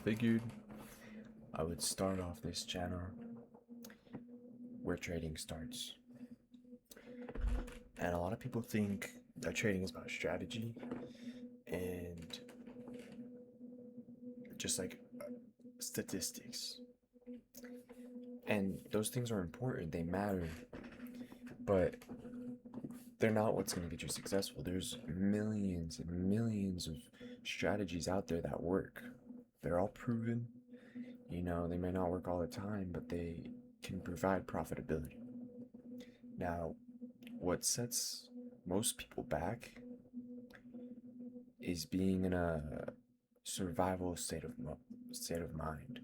figured I would start off this channel where trading starts. And a lot of people think that trading is about strategy and just like statistics. And those things are important, they matter, but they're not what's going to get you successful. There's millions and millions of strategies out there that work. They're all proven. They may not work all the time, but they can provide profitability. Now, what sets most people back is being in a survival state of mind,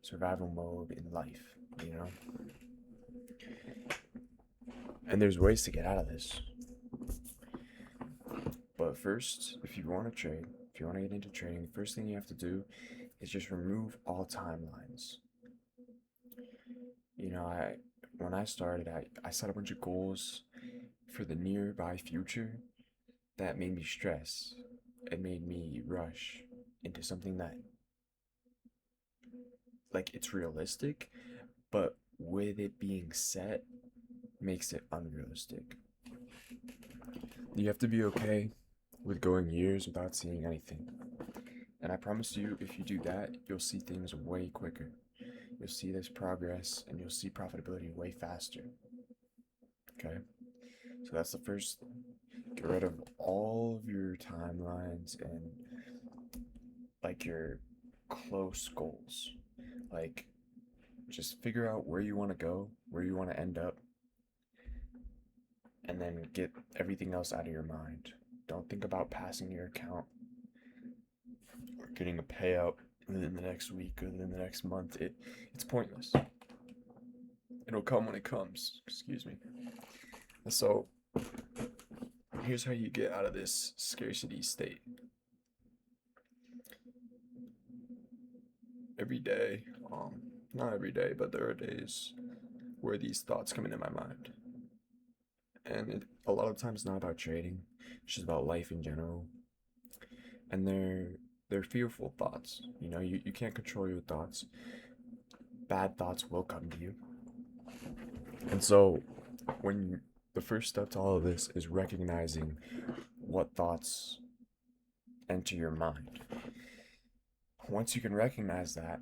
survival mode in life. And there's ways to get out of this. But first, if you want to trade, if you want to get into trading, the first thing you have to do is just remove all timelines. When I started, I set a bunch of goals for the nearby future that made me stress. It made me rush into something that, like, it's realistic, but with it being set, makes it unrealistic. You have to be okay with going years without seeing anything. And I promise you, if you do that, you'll see things way quicker. You'll see this progress and you'll see profitability way faster. Okay? So that's the first thing. Get rid of all of your timelines and like your close goals. Like, just figure out where you want to go, where you want to end up, and then get everything else out of your mind. Don't think about passing your account or getting a payout within the next week or within the next month. It's pointless. It'll come when it comes. Excuse me. So here's how you get out of this scarcity state. Every day, not every day, but there are days where these thoughts come into my mind. And a lot of times not about trading, it's just about life in general. And they're fearful thoughts. You can't control your thoughts. Bad thoughts will come to you. And so the first step to all of this is recognizing what thoughts enter your mind. Once you can recognize that,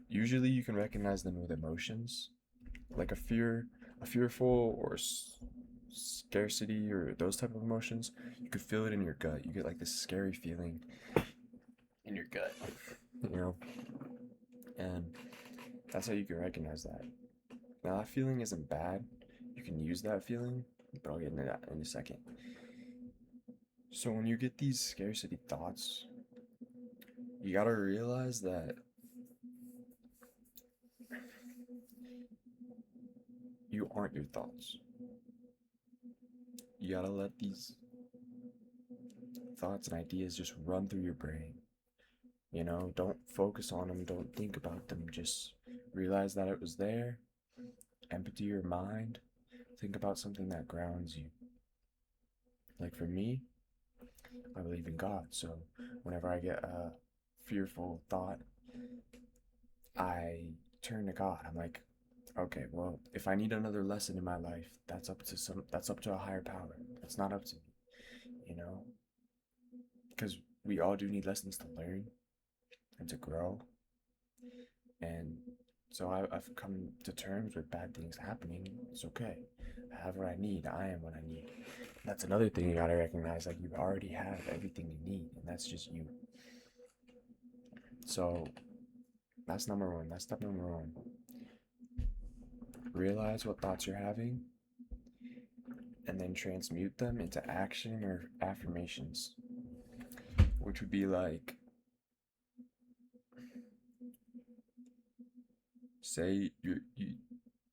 usually you can recognize them with emotions, like a fearful or scarcity or those type of emotions. You could feel it in your gut. You get like this scary feeling in your gut, you know, and that's how you can recognize that. Now that feeling isn't bad. You can use that feeling, but I'll get into that in a second. So when you get these scarcity thoughts, you gotta realize that you aren't your thoughts. You gotta let these thoughts and ideas just run through your brain. Don't focus on them, don't think about them, just realize that it was there, empty your mind, think about something that grounds you. Like for me, I believe in God, so whenever I get a fearful thought, I turn to God. I'm like, okay, well, if I need another lesson in my life, that's up to a higher power. That's not up to me. Because we all do need lessons to learn and to grow. And so I've come to terms with bad things happening. It's okay. I have what I need. I am what I need. That's another thing you gotta recognize. Like, you already have everything you need, and that's just you. So that's number one. That's step number one. Realize what thoughts you're having and then transmute them into action or affirmations, which would be like, say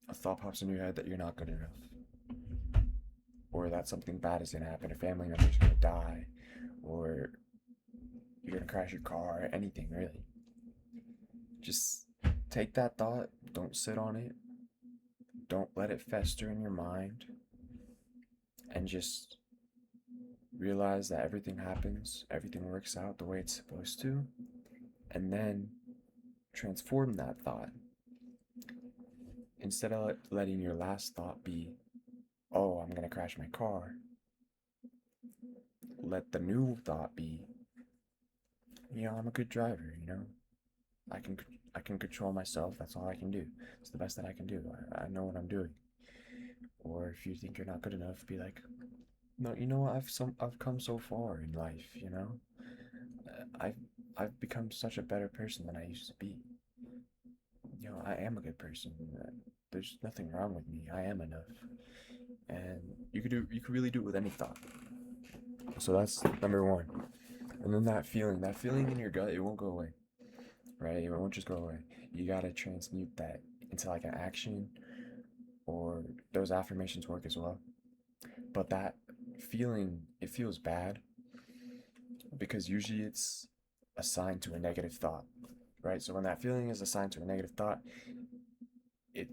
a thought pops in your head that you're not good enough, or that something bad is gonna happen, a family member's gonna die, or you're gonna crash your car, anything really. Just take that thought, don't sit on it, don't let it fester in your mind, and just realize that everything happens, everything works out the way it's supposed to, and then transform that thought. Instead of letting your last thought be, oh, I'm going to crash my car, let the new thought be, I'm a good driver, I can I can control myself. That's all I can do. It's the best that I can do. I know what I'm doing. Or if you think you're not good enough, be like, no, you know what? I've come so far in life. I've become such a better person than I used to be. I am a good person. There's nothing wrong with me. I am enough, and you could really do it with any thought. So that's number one. And then that feeling in your gut, it won't go away, right? It won't just go away. You gotta transmute that into like an action, or those affirmations work as well. But that feeling, it feels bad because usually it's assigned to a negative thought, right? So when that feeling is assigned to a negative thought, it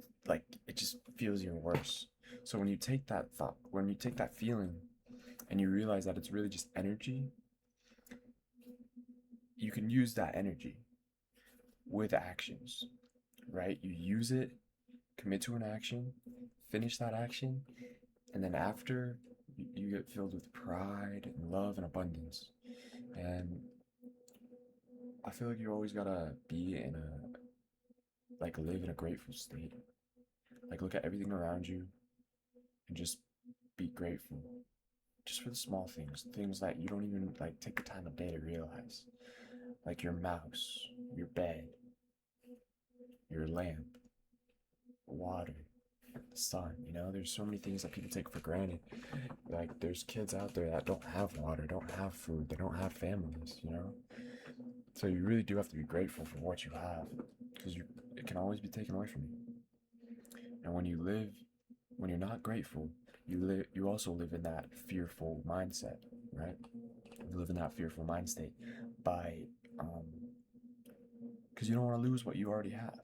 it just feels even worse. So when you take that thought, when you take that feeling and you realize that it's really just energy, you can use that energy with actions, right? You use it, commit to an action, finish that action, and then after you get filled with pride and love and abundance. And I feel like you always gotta be in live in a grateful state. Like, look at everything around you and just be grateful. Just for the small things, things that you don't even like take the time of day to realize. Like your mouse, your bed, your lamp, water, the sun. There's so many things that people take for granted. Like, there's kids out there that don't have water, don't have food, they don't have families. So you really do have to be grateful for what you have, because it can always be taken away from you. And when you're not grateful, you also live in that fearful mindset, right? You live in that fearful mind state by because you don't want to lose what you already have.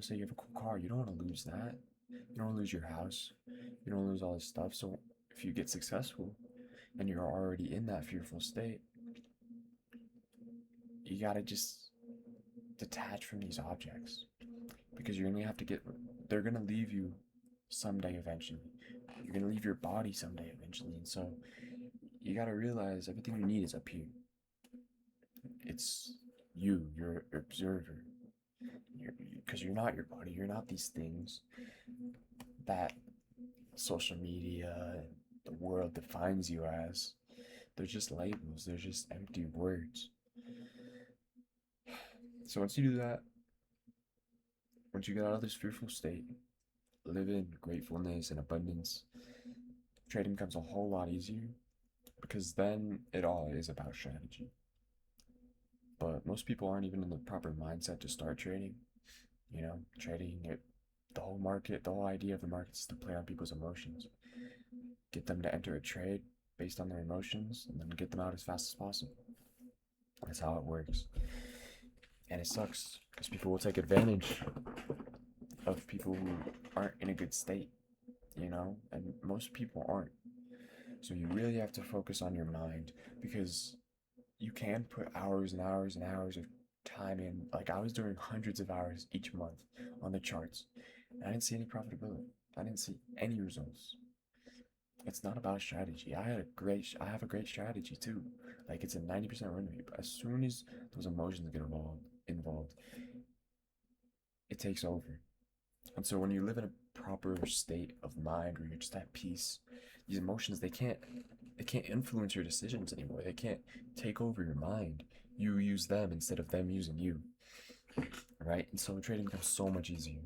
Say you have a cool car, you don't want to lose that. You don't want to lose your house. You don't want to lose all this stuff. So if you get successful and you're already in that fearful state, you gotta just detach from these objects, because you're gonna have to they're gonna leave you someday eventually. You're gonna leave your body someday eventually. And so you gotta realize everything you need is up here. It's you, your observer. Because you're not your body, you're not these things that social media and the world defines you as. They're just labels, they're just empty words. So once you do that, once you get out of this fearful state, live in gratefulness and abundance, trading becomes a whole lot easier, because then it all is about strategy. But most people aren't even in the proper mindset to start trading. Trading it, the whole market, the whole idea of the market is to play on people's emotions, get them to enter a trade based on their emotions, and then get them out as fast as possible. That's how it works. And it sucks because people will take advantage of people who aren't in a good state, and most people aren't. So you really have to focus on your mind, because you can put hours and hours and hours of time in. Like, I was doing hundreds of hours each month on the charts, and I didn't see any profitability. I didn't see any results. It's not about strategy. I have a great strategy too. Like, it's a 90% run rate, but as soon as those emotions get involved, it takes over. And so when you live in a proper state of mind where you're just at peace, these emotions, they can't influence your decisions anymore. They can't take over your mind. You use them instead of them using you, right? And so trading becomes so much easier.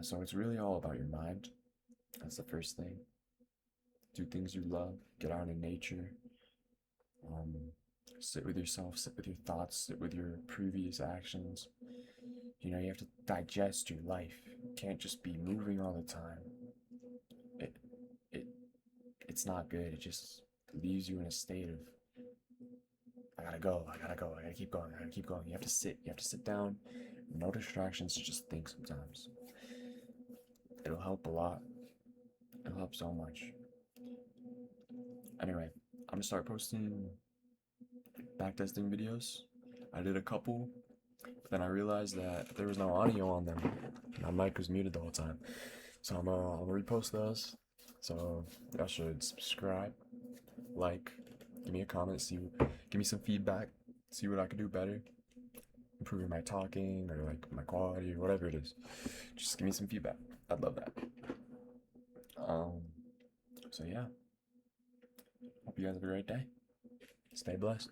So it's really all about your mind. That's the first thing. Do things you love. Get out in nature. Um, Sit with yourself. Sit with your thoughts. Sit with your previous actions. You have to digest your life. You can't just be moving all the time. It, it, it's not good. It just leaves you in a state of, I gotta go, I gotta go, I gotta keep going, I gotta keep going. You have to sit down, no distractions, just think sometimes. It'll help a lot. It'll help so much. Anyway, I'm gonna start posting backtesting videos. I did a couple, but then I realized that there was no audio on them. My mic was muted the whole time. So I'll repost those. So y'all should subscribe, like, give me a comment, give me some feedback, see what I could do better, improving my talking or like my quality or whatever it is. Just give me some feedback. I'd love that. Um, so yeah, hope you guys have a great day. Stay blessed.